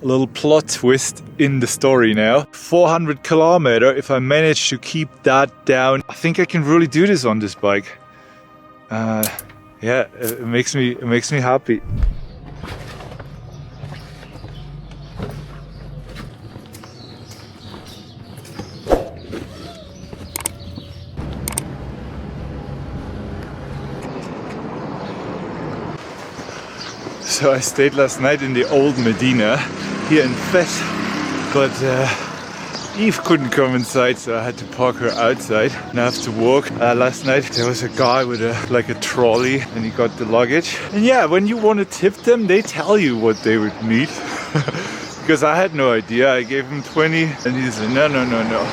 a little plot twist in the story now. 400 kilometer, if I manage to keep that down, I think I can really do this on this bike. Yeah, it makes me happy. So I stayed last night in the old Medina here in Fez, but Eve couldn't come inside, so I had to park her outside and I have to walk. Last night there was a guy with a trolley and he got the luggage. And yeah, when you want to tip them, they tell you what they would need. Because I had no idea. I gave him 20 and he said no,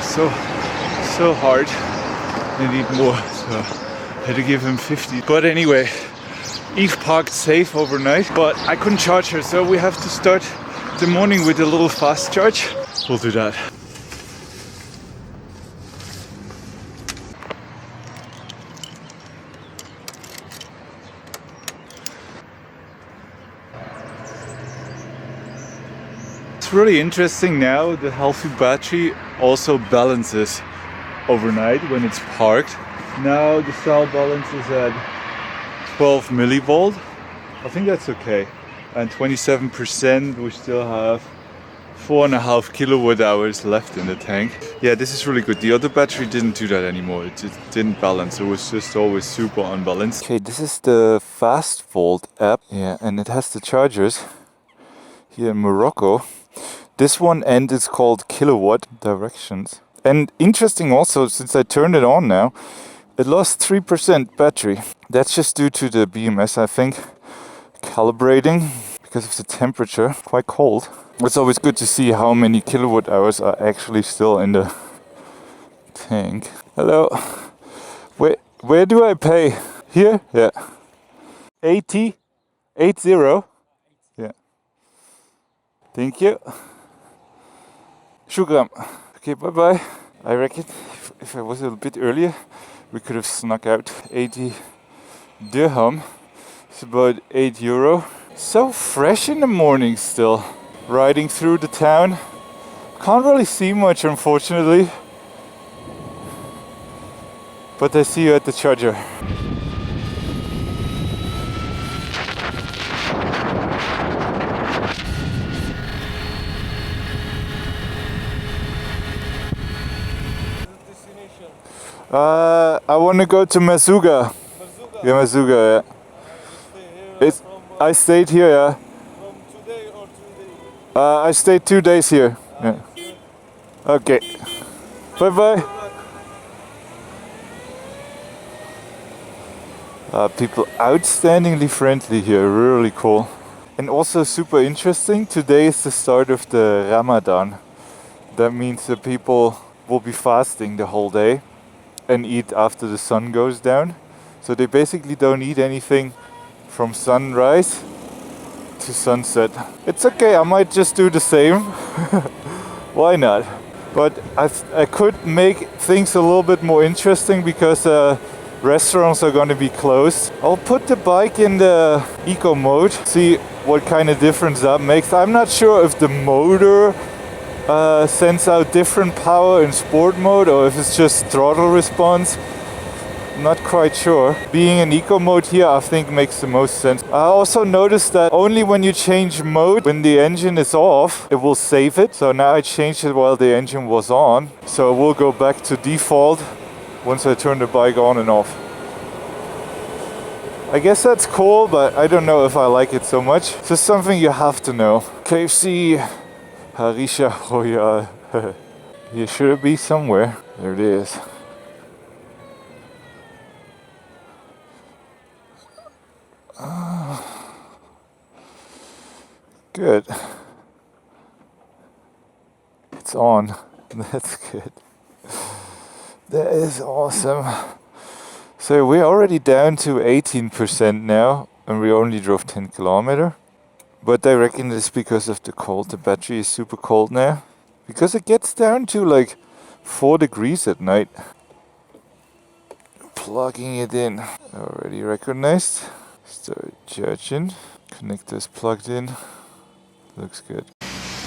so hard, I need more. So I had to give him 50. But anyway, Eve parked safe overnight, but I couldn't charge her, so we have to start the morning with a little fast charge. We'll do that. It's really interesting now, the healthy battery also balances overnight when it's parked. Now the cell balance is at 12 millivolt. I think that's okay. And 27%, we still have 4.5 kilowatt hours left in the tank. Yeah, this is really good. The other battery didn't do that anymore. It just didn't balance. It was just always super unbalanced. Okay, this is the FastVolt app. Yeah, and it has the chargers here in Morocco. This one end is called kilowatt directions. And interesting also, since I turned it on now, it lost 3% battery. That's just due to the BMS, I think, calibrating because of the temperature, quite cold. It's always good to see how many kilowatt hours are actually still in the tank. Hello. Where do I pay? Here? Yeah. 80? 80? Yeah. Thank you. Shukram. Okay, bye-bye. I reckon if I was a bit earlier, we could have snuck out 80 dirham. It's about €8. So fresh in the morning still. Riding through the town. Can't really see much, unfortunately. But I see you at the charger. I want to go to Masuga. Yeah, Masuga, yeah. I stayed here, yeah. From today or 2 days? I stayed 2 days here. Yeah. Okay. Bye-bye. People outstandingly friendly here, really cool. And also super interesting, today is the start of the Ramadan. That means that people will be fasting the whole day and eat after the sun goes down. So they basically don't eat anything from sunrise to sunset. It's okay, I might just do the same. Why not? But I could make things a little bit more interesting because restaurants are going to be closed. I'll put the bike in the eco mode, see what kind of difference that makes. I'm not sure if the motor sends out different power in sport mode or if it's just throttle response. Not quite sure. Being in eco mode here, I think makes the most sense. I also noticed that only when you change mode, when the engine is off, it will save it. So now I changed it while the engine was on. So we'll go back to default once I turn the bike on and off. I guess that's cool, but I don't know if I like it so much. It's just something you have to know. KFC Harisha Royale. Here should it be somewhere. There it is. Good. It's on. That's good. That is awesome. So we're already down to 18% now, and we only drove 10 kilometers. But I reckon it's because of the cold. The battery is super cold now. Because it gets down to like 4 degrees at night. Plugging it in. Already recognized. Start charging. Connector's plugged in. Looks good.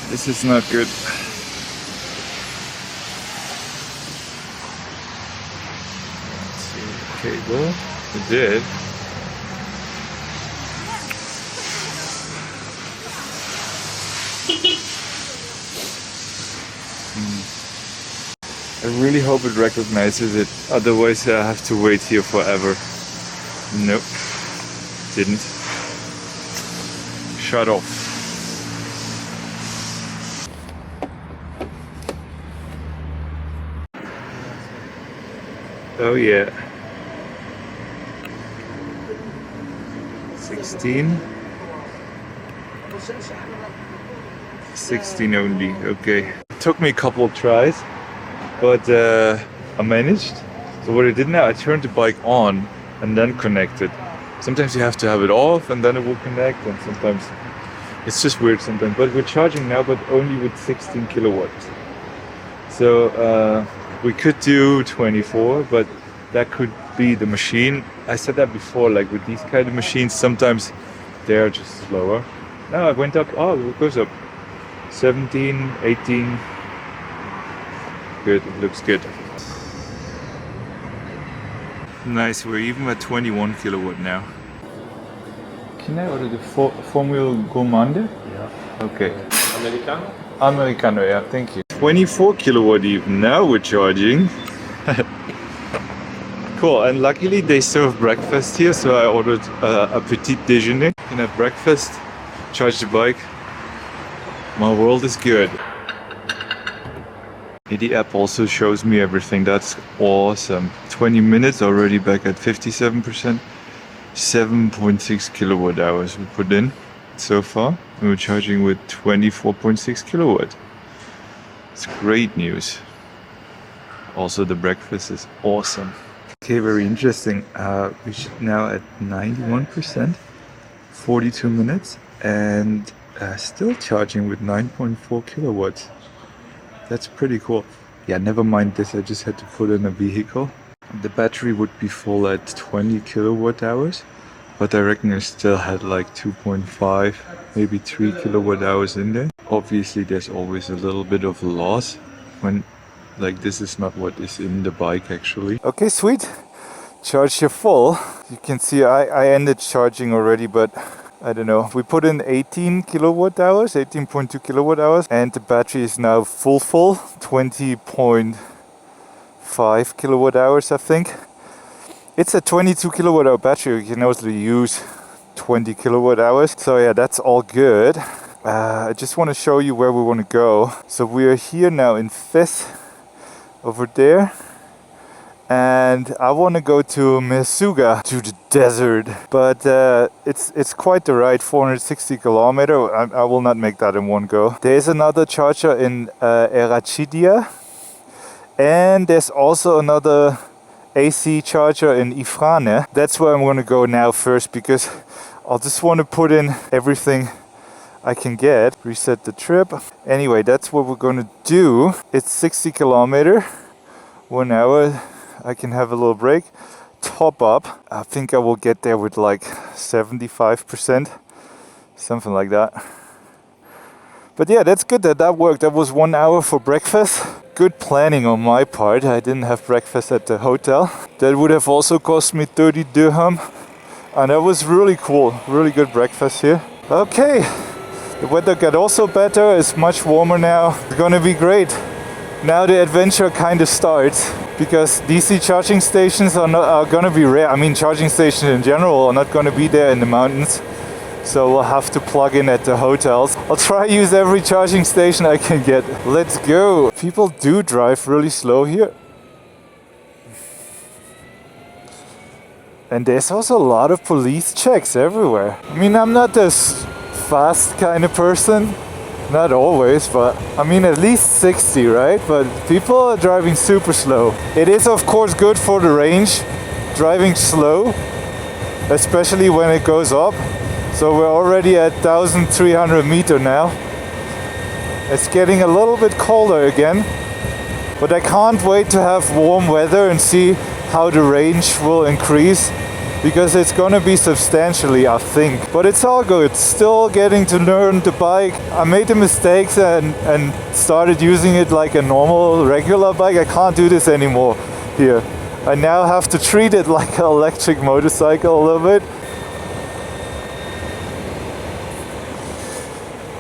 This is not good. Let's see the cable. It did. I really hope it recognizes it, otherwise I have to wait here forever. Nope, didn't. Shut off. Oh yeah. 16. 16 only, okay. Took me a couple of tries, but I managed. So what I did now, I turned the bike on and then connected. Sometimes you have to have it off and then it will connect, and sometimes it's just weird sometimes. But we're charging now, but only with 16 kilowatts. So we could do 24, but that could be the machine. I said that before, like with these kind of machines, sometimes they're just slower. Now it went up, oh, it goes up. 17, 18. Good, it looks good. Nice, we're even at 21 kilowatt now. Can I order the Formula Gourmande? Yeah. Okay. Americano? Americano, yeah, thank you. 24 kilowatt even, now we're charging. Cool, and luckily they serve breakfast here, so I ordered a petit déjeuner. Can have breakfast, charge the bike. My world is good. The app also shows me everything, that's awesome. 20 minutes already back at 57%. 7.6 kilowatt hours we put in so far. And we're charging with 24.6 kilowatt. It's great news. Also the breakfast is awesome. Okay, very interesting. We're now at 91%, 42 minutes, and still charging with 9.4 kilowatts. That's pretty cool. Yeah, never mind this, I just had to put in a vehicle. The battery would be full at 20 kilowatt hours, but I reckon I still had like 2.5, maybe 3 kilowatt hours in there. Obviously there's always a little bit of loss when like this is not what is in the bike actually. Okay, sweet. Charge your full. You can see I ended charging already, but I don't know. We put in 18 kilowatt hours, 18.2 kilowatt hours, and the battery is now full, 20.5 kilowatt hours, I think. It's a 22 kilowatt hour battery. You can also use 20 kilowatt hours. So yeah, that's all good. I just want to show you where we want to go. So we are here now in Fez, over there. And I want to go to Mesuga, to the desert, but it's quite the ride, 460 kilometers. I will not make that in one go. There's another charger in Erachidia, and there's also another AC charger in Ifrane. That's where I'm going to go now first, because I'll just want to put in everything I can get. Reset the trip. Anyway, that's what we're going to do. It's 60 kilometers, 1 hour. I can have a little break, top up. I think I will get there with like 75%, something like that. But yeah, that's good that worked. That was 1 hour for breakfast. Good planning on my part. I didn't have breakfast at the hotel. That would have also cost me 30 dirham. And that was really cool. Really good breakfast here. Okay, the weather got also better. It's much warmer now. It's gonna be great. Now the adventure kind of starts, because DC charging stations are going to be rare. I mean, charging stations in general are not going to be there in the mountains, so we'll have to plug in at the hotels. I'll try to use every charging station I can get. Let's go. People do drive really slow here. And there's also a lot of police checks everywhere. I mean, I'm not this fast kind of person. Not always, but I mean at least 60, right? But people are driving super slow. It is of course good for the range, driving slow, especially when it goes up. So we're already at 1,300 meters now. It's getting a little bit colder again, but I can't wait to have warm weather and see how the range will increase. because it's gonna be substantially, I think. But it's all good. Still getting to learn the bike. I made the mistakes and started using it like a normal, regular bike. I can't do this anymore here. I now have to treat it like an electric motorcycle a little bit.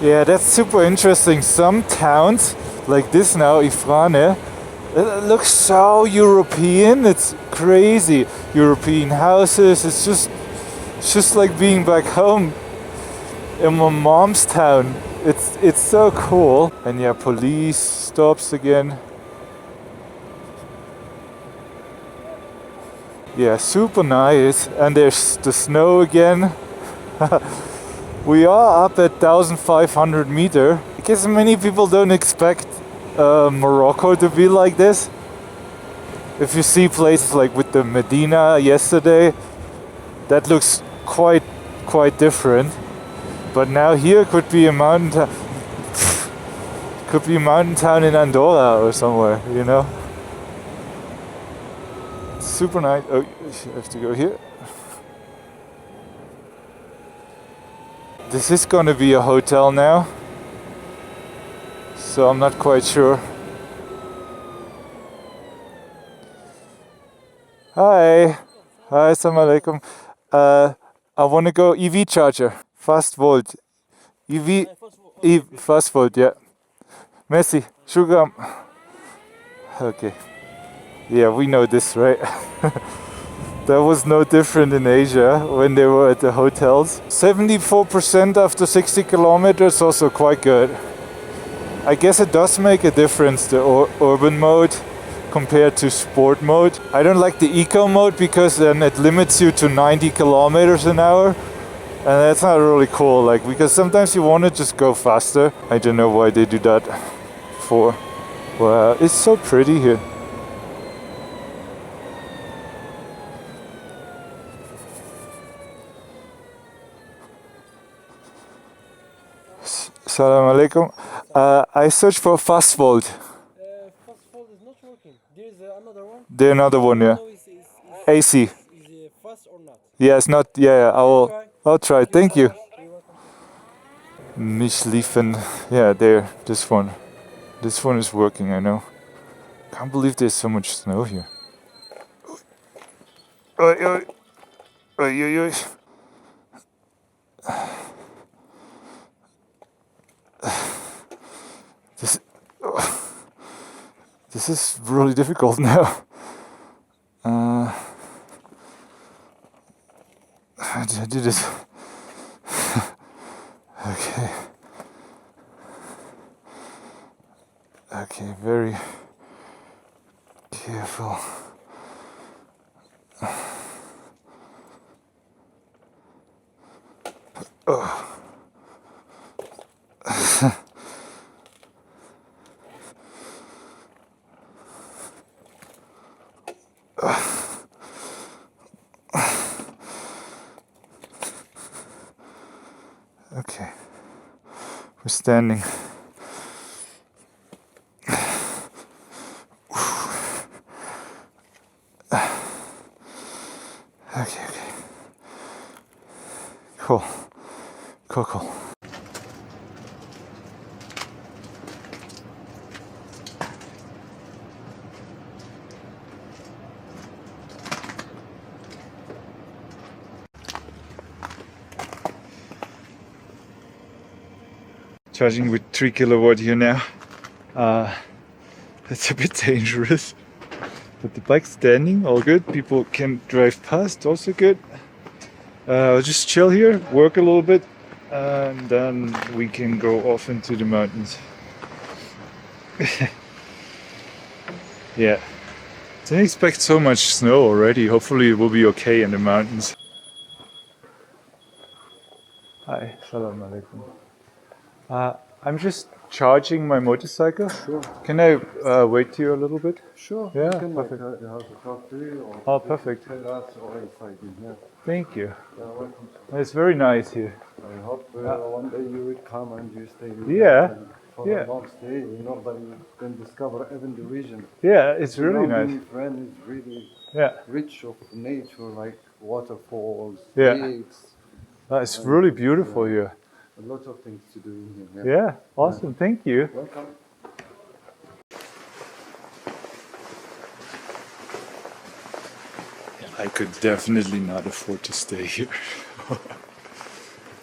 Yeah, that's super interesting. Some towns, like this now, Ifrane, it looks so European. It's crazy. European houses. It's just like being back home in my mom's town. It's so cool. And yeah, police stops again. Yeah, super nice. And there's the snow again. We are up at 1,500 meters. I guess many people don't expect Morocco to be like this. If you see places like with the Medina yesterday, that looks quite different. But now here could be a mountain town. Could be a mountain town in Andorra or somewhere, you know. Super nice. Oh, I have to go here. This is gonna be a hotel now, so I'm not quite sure. Hi, assalamu alaikum. I wanna go EV charger, fast volt. EV, fast volt, yeah. Messi, shukran. Okay. Yeah, we know this, right? That was no different in Asia when they were at the hotels. 74% after 60 kilometers, also quite good. I guess it does make a difference, the urban mode compared to sport mode. I don't like the eco mode because then it limits you to 90 kilometers an hour. And that's not really cool, like, because sometimes you want to just go faster. I don't know why they do that for. Wow, it's so pretty here. Assalamu alaikum. I searched for fast volt. Fast fold is not working. There is another one. There's another one, yeah. No, AC. is it fast or not? Yeah, it's not. Yeah, I'll try. Thank you. You're welcome. Mischliefen. Yeah, there. This one. This one is working. I know. Can't believe there's so much snow here. Oi, oi, oi, oi, oi. This is really difficult now. I did it. Okay. Okay, very careful. Oh. Okay, we're standing. Okay. Cool. Charging with 3 kilowatt here now. That's a bit dangerous. But the bike's standing, all good. People can drive past, also good. I'll just chill here, work a little bit, and then we can go off into the mountains. Yeah. Didn't expect so much snow already. Hopefully it will be okay in the mountains. Hi, salam alaikum. I'm just charging my motorcycle. Sure. Can I wait here a little bit? Sure. Yeah, You can perfect. have a coffee or Oh, perfect. terrace or inside in here. Thank you. You're welcome. It's very nice here. I hope one day you will come and you stay with Yeah, us and for yeah. a long stay. You know that you can discover even the region. Yeah, it's really nice. My friend is really Yeah. rich of nature, like waterfalls, Yeah. lakes, It's really beautiful here. and lots of things to do in here. Yeah, awesome. Thank you. Welcome. I could definitely not afford to stay here.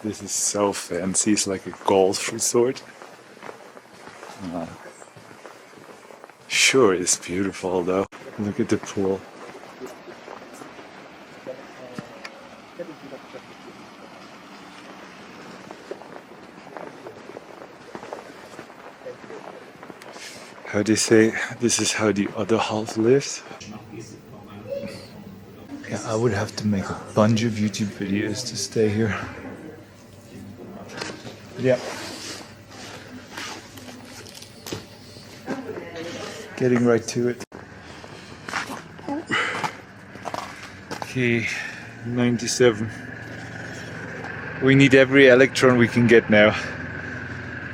This is so fancy. It's like a golf resort. Sure, it's beautiful though. Look at the pool. How do you say, this is how the other half lives? Yeah, I would have to make a bunch of YouTube videos to stay here. Yeah. Getting right to it. Okay, 97. We need every electron we can get now.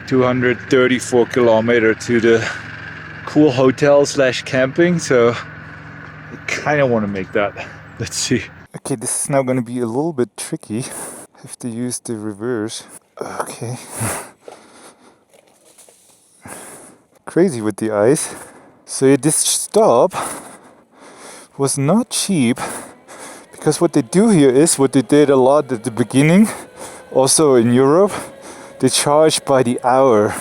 234 kilometer to the cool hotel / camping, so I kind of want to make that. Let's see. Okay, this is now going to be a little bit tricky. I have to use the reverse. Okay. Crazy with the ice. So yeah, this stop was not cheap, because what they do here is what they did a lot at the beginning, also in Europe, they charge by the hour,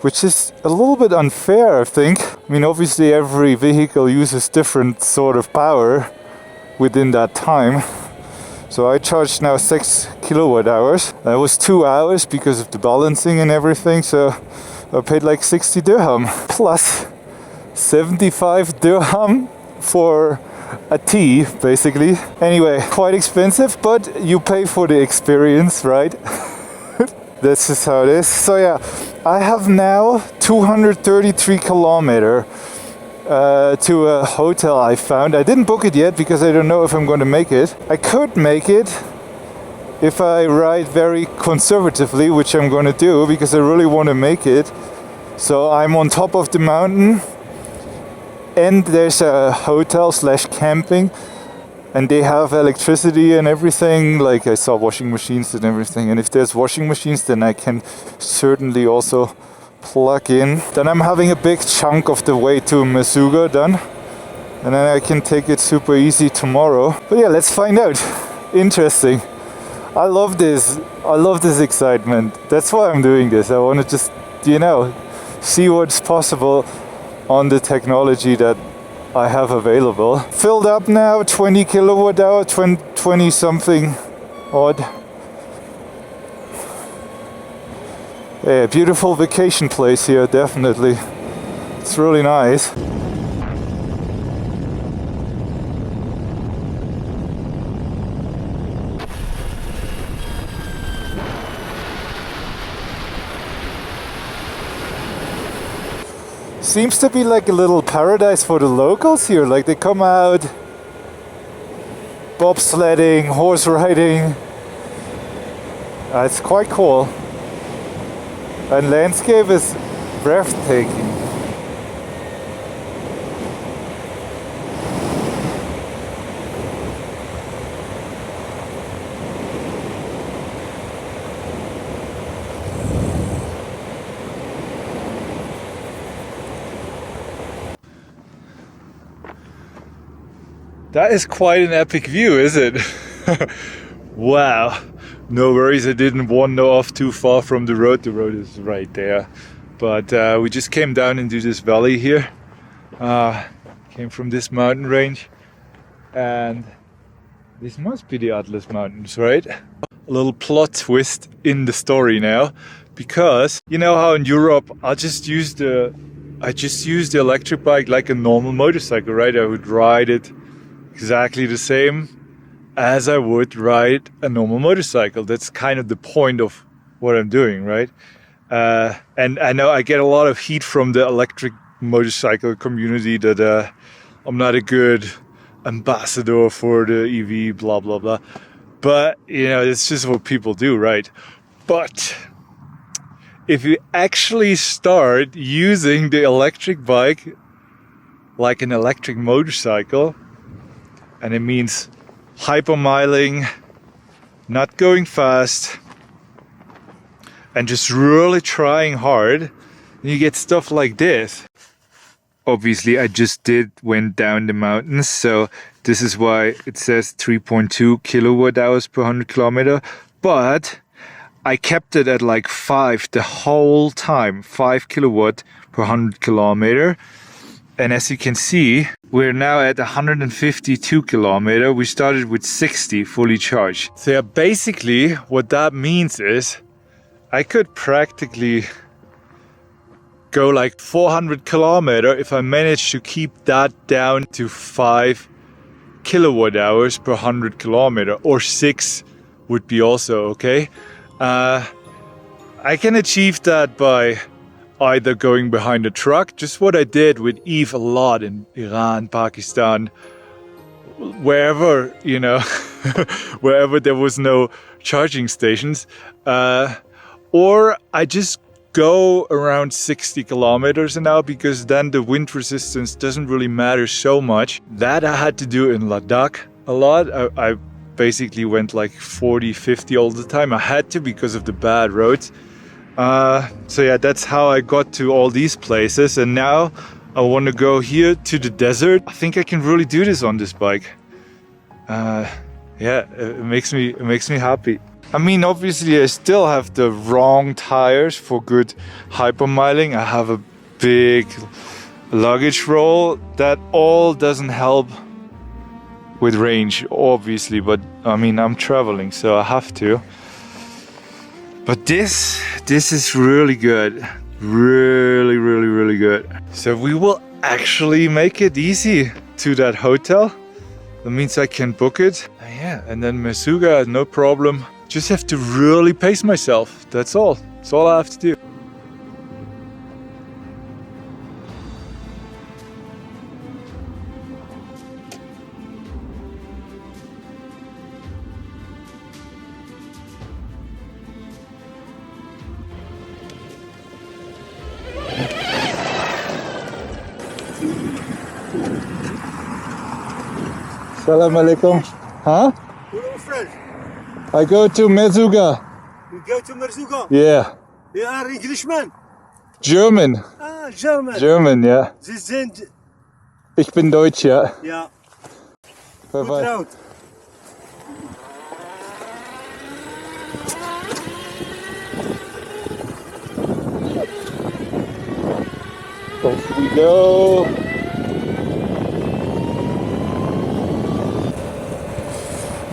which is a little bit unfair, I think. I mean, obviously every vehicle uses different sort of power within that time. So I charged now 6 kilowatt hours. That was 2 hours because of the balancing and everything, so I paid like 60 dirham plus 75 dirham for a tea, basically. Anyway, quite expensive, but you pay for the experience, right? This is how it is. So yeah, I have now 233 kilometer to a hotel I found. I didn't book it yet because I don't know if I'm going to make it. I could make it if I ride very conservatively, which I'm going to do because I really want to make it. So I'm on top of the mountain and there's a hotel / camping, and they have electricity and everything. Like I saw washing machines and everything, and if there's washing machines then I can certainly also plug in. Then I'm having a big chunk of the way to Mesuga done, and then I can take it super easy tomorrow. But yeah, let's find out. Interesting. I love this. I love this excitement. That's why I'm doing this. I want to just, you know, see what's possible on the technology that I have available. Filled up now, 20 kilowatt hour, 20 something odd. Yeah, beautiful vacation place here, definitely. It's really nice. Seems to be like a little paradise for the locals here. Like they come out bobsledding, horse riding. It's quite cool. And landscape is breathtaking. That is quite an epic view, is it? Wow. No worries, I didn't wander off too far from the road. The road is right there. But we just came down into this valley here. Came from this mountain range. And this must be the Atlas Mountains, right? A little plot twist in the story now. Because you know how in Europe I just use the electric bike like a normal motorcycle, right? I would ride it exactly the same as I would ride a normal motorcycle. That's kind of the point of what I'm doing, right? And I know I get a lot of heat from the electric motorcycle community that I'm not a good ambassador for the EV, blah, blah, blah. But, you know, it's just what people do, right? But if you actually start using the electric bike like an electric motorcycle, and it means hypermiling, not going fast, and just really trying hard, you get stuff like this. Obviously, I just went down the mountains, so this is why it says 3.2 kilowatt hours per 100 kilometer. But I kept it at like 5 the whole time, 5 kilowatt per 100 kilometer. And as you can see, we're now at 152 kilometer. We started with 60 fully charged. So yeah, basically what that means is I could practically go like 400 kilometer if I manage to keep that down to 5 kilowatt hours per 100 kilometer, or 6 would be also okay. I can achieve that by either going behind a truck, just what I did with Eve a lot in Iran, Pakistan, wherever, you know, wherever there was no charging stations, or I just go around 60 kilometers an hour, because then the wind resistance doesn't really matter so much. That I had to do in Ladakh a lot. I basically went like 40, 50 all the time. I had to because of the bad roads. So yeah, that's how I got to all these places. And now I want to go here to the desert. I think I can really do this on this bike. Yeah, it makes me happy. I mean, obviously I still have the wrong tires for good hypermiling. I have a big luggage roll. That all doesn't help with range, obviously, but I mean, I'm traveling, so I have to. But this is really good. Really good. So we will actually make it easy to that hotel. That means I can book it. Yeah, and then Mesuga, no problem. Just have to really pace myself. That's all. That's all I have to do. Salam alaikum. Huh? I go to Mesuga. You go to Mesuga? Yeah. You are Englishman? German. Ah, German. German, ja. Sie sind... Ich bin Deutsch, ja. Ja. Bye bye. Vertraut. Off we go.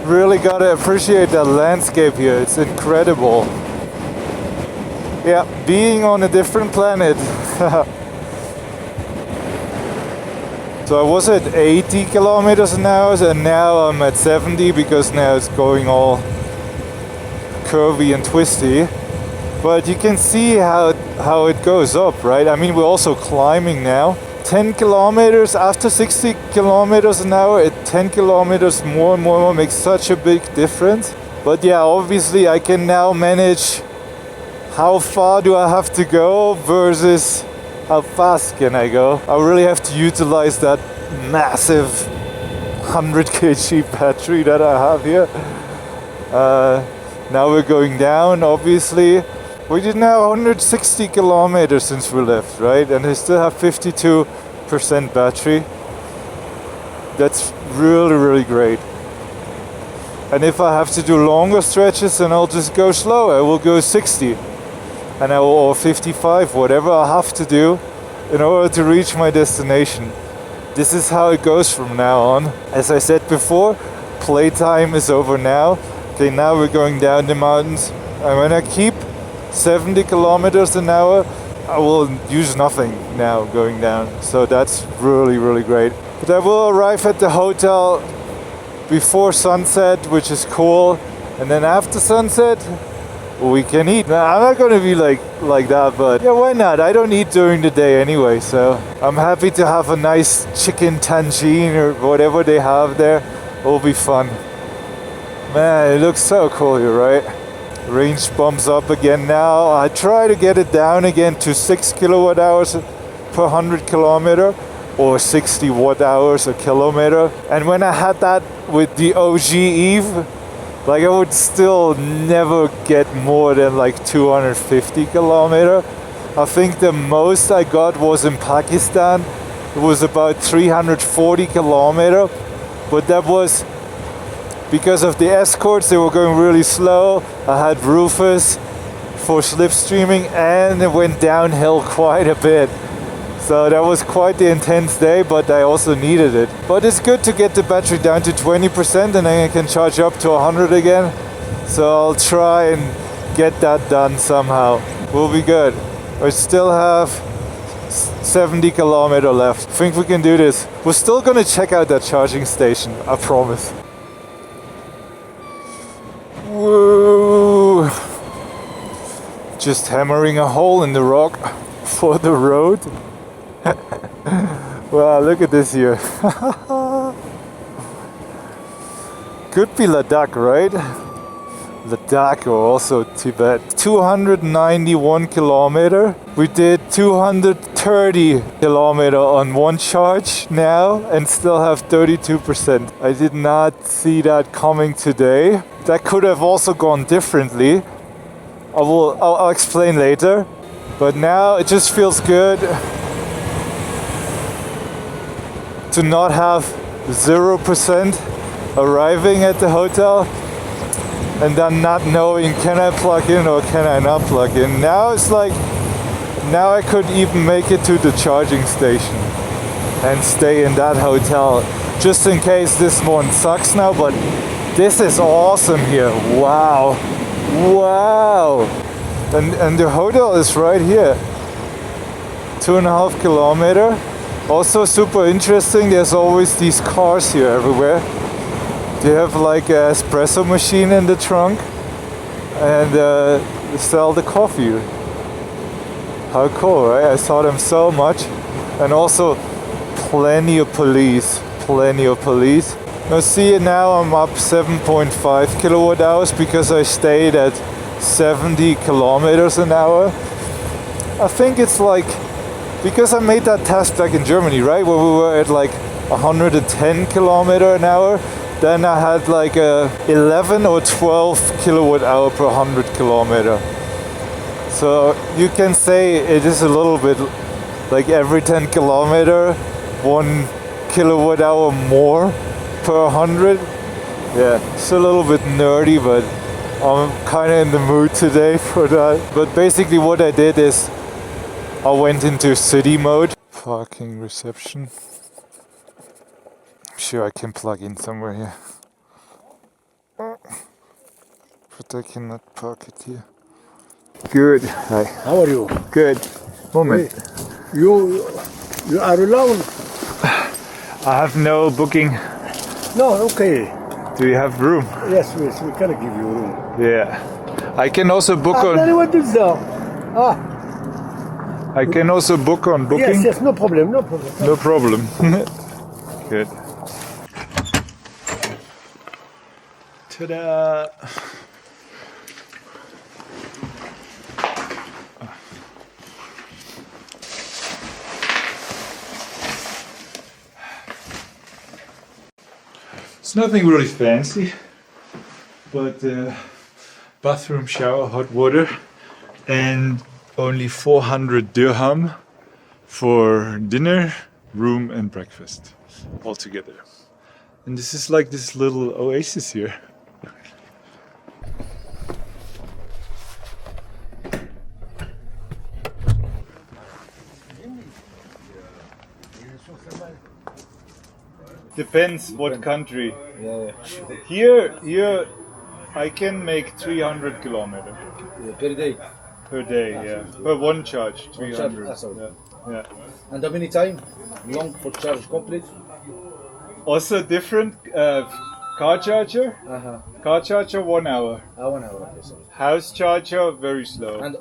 Really gotta appreciate that landscape here. It's incredible. Yeah, being on a different planet. So I was at 80 kilometers an hour and now I'm at 70 because now it's going all curvy and twisty. But you can see how it goes up, right? I mean, we're also climbing now. 10 kilometers after 60 kilometers an hour, at 10 kilometers more and more makes such a big difference. But yeah, obviously I can now manage how far do I have to go versus how fast can I go. I really have to utilize that massive 100 kg battery that I have here. Now we're going down, obviously. We did now 160 kilometers since we left, right? And I still have 52% battery. That's really great. And if I have to do longer stretches, then I'll just go slower. I will go 60 and I will, or 55, whatever I have to do in order to reach my destination. This is how it goes from now on. As I said before, playtime is over now. Okay, now we're going down the mountains. And when I keep 70 kilometers an hour, I will use nothing now going down. So that's really great. But I will arrive at the hotel before sunset, which is cool. And then after sunset, we can eat. Now, I'm not gonna be like that, but yeah, why not? I don't eat during the day anyway, so I'm happy to have a nice chicken tangine or whatever they have there. It'll be fun. Man, it looks so cool here, right? Range bumps up again now. I try to get it down again to 6 kilowatt hours per 100 kilometer. or 60 watt hours a kilometer. And when I had that with the OG Eve, like I would still never get more than like 250 kilometer. I think the most I got was in Pakistan. It was about 340 kilometer, but that was because of the escorts. They were going really slow. I had Rufus for slipstreaming, and it went downhill quite a bit. So that was quite the intense day, but I also needed it. But it's good to get the battery down to 20% and then I can charge up to 100 again. So I'll try and get that done somehow. We'll be good. I still have 70 kilometer left. I think we can do this. We're still gonna check out that charging station, I promise. Woo! Just hammering a hole in the rock for the road. Wow, look at this here. Could be Ladakh, right? Ladakh or also Tibet. 291 kilometer. We did 230 kilometer on one charge now and still have 32%. I did not see that coming today. That could have also gone differently. I'll explain later. But now it just feels good to not have 0% arriving at the hotel and then not knowing, can I plug in or can I not plug in. Now it's like, now I could even make it to the charging station and stay in that hotel just in case this one sucks now, but this is awesome here. Wow. And the hotel is right here, 2.5 kilometer. Also super interesting, there's always these cars here everywhere. They have like an espresso machine in the trunk and they sell the coffee. How cool, right? I saw them so much. And also plenty of police. Now see, now I'm up 7.5 kilowatt hours because I stayed at 70 kilometers an hour. I think it's like, because I made that test back in Germany, right, where we were at like 110 kilometer an hour, then I had like a 11 or 12 kilowatt hour per 100 kilometer. So you can say it is a little bit like every 10 kilometer, 1 kilowatt hour more per 100. Yeah, it's a little bit nerdy, but I'm kind of in the mood today for that. But basically what I did is I went into city mode. Parking reception. I'm sure I can plug in somewhere here. But I cannot park it here. Good. Hi. How are you? Good. Moment. You are alone? I have no booking. No, okay. Do you have room? Yes, we can give you room. Yeah. I can also book on. What is that? I can also book on booking. Yes, no problem. No problem. Good. Ta-da! It's nothing really fancy, but bathroom, shower, hot water, and only 400 dirham for dinner, room and breakfast all together. And this is like this little oasis here. Depends what country. Yeah. Here I can make 300 kilometers Per day. per day, yeah. Per one charge, 300. Yeah. And how many time? Long for charge complete? Also different car charger. Car charger 1 hour. 1 hour. Okay, sorry. House charger very slow. And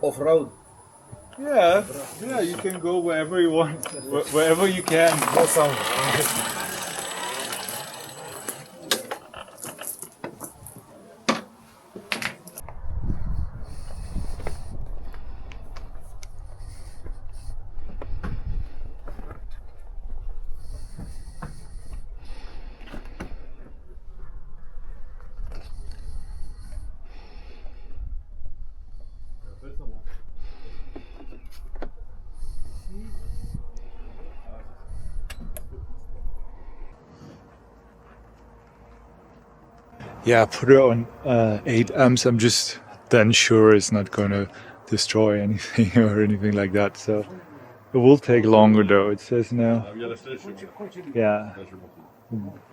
off road? Yeah, you can go wherever you want, wherever you can. No sound. Yeah, put it on 8 amps. I'm just then sure it's not gonna destroy anything or anything like that. So it will take longer though. It says now. Yeah,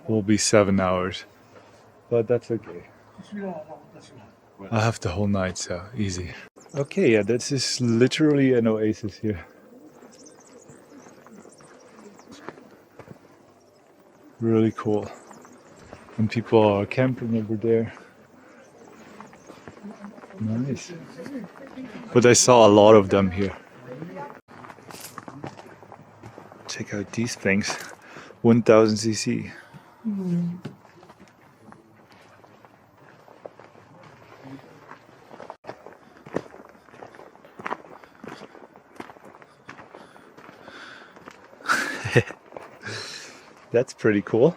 will be 7 hours, but that's okay. I have the whole night, so easy. Okay, yeah, this is literally an oasis here. Really cool. And people are camping over there. Nice. But I saw a lot of them here. Check out these things. 1000 cc. That's pretty cool.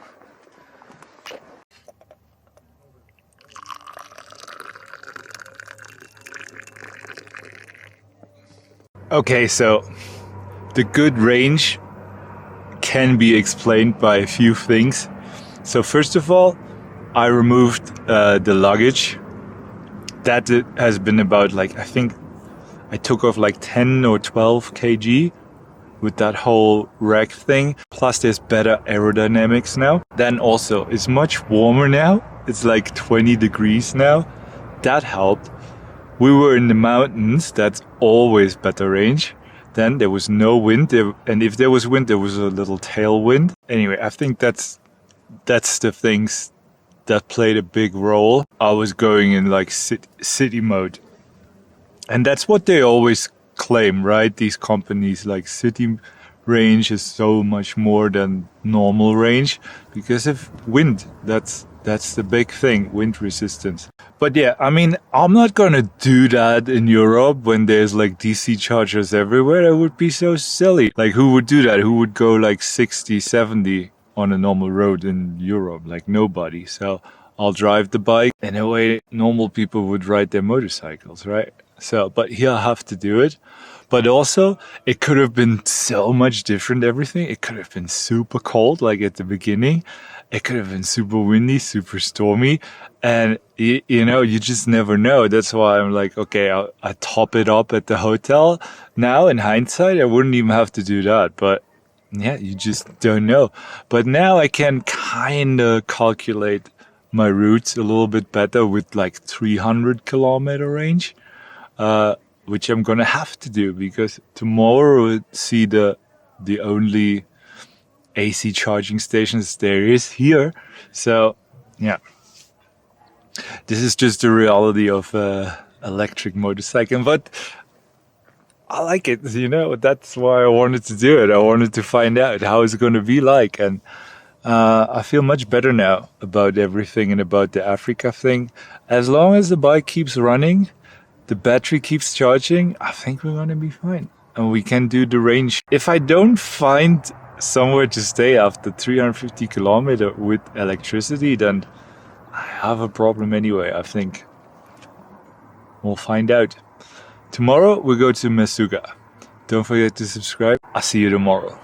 Okay, so the good range can be explained by a few things. So first of all, I removed the luggage. That has been about like, I think I took off like 10 or 12 kg with that whole rack thing. Plus there's better aerodynamics now. Then also it's much warmer now. It's like 20 degrees now. That helped. We were in the mountains. That's always better range. Then there was no wind. And if there was wind, there was a little tailwind. Anyway, I think that's the things that played a big role. I was going in like city mode. And that's what they always claim, right? These companies, like city range is so much more than normal range because of wind. That's the big thing, wind resistance. But yeah, I mean, I'm not gonna do that in Europe when there's like DC chargers everywhere. That would be so silly. Like, who would do that? Who would go like 60, 70 on a normal road in Europe? Like, nobody. So I'll drive the bike. In a way, normal people would ride their motorcycles, right? So, but here I have to do it. But also, it could have been so much different, everything. It could have been super cold, like at the beginning. It could have been super windy, super stormy. And, you know, you just never know. That's why I'm like, okay, I top it up at the hotel. Now, in hindsight, I wouldn't even have to do that. But yeah, you just don't know. But now I can kind of calculate my routes a little bit better with like 300 kilometer range. Which I'm gonna have to do because tomorrow we'll see the only AC charging stations there is here. So yeah, this is just the reality of electric motorcycle, but I like it, you know. That's why I wanted to do it. I wanted to find out how it's gonna be like, and I feel much better now about everything and about the Africa thing. As long as the bike keeps running, the battery keeps charging, I think we're gonna be fine. And we can do the range. If I don't find somewhere to stay after 350 kilometer with electricity, then I have a problem anyway, I think. We'll find out. Tomorrow we go to Mesuga. Don't forget to subscribe. I'll see you tomorrow.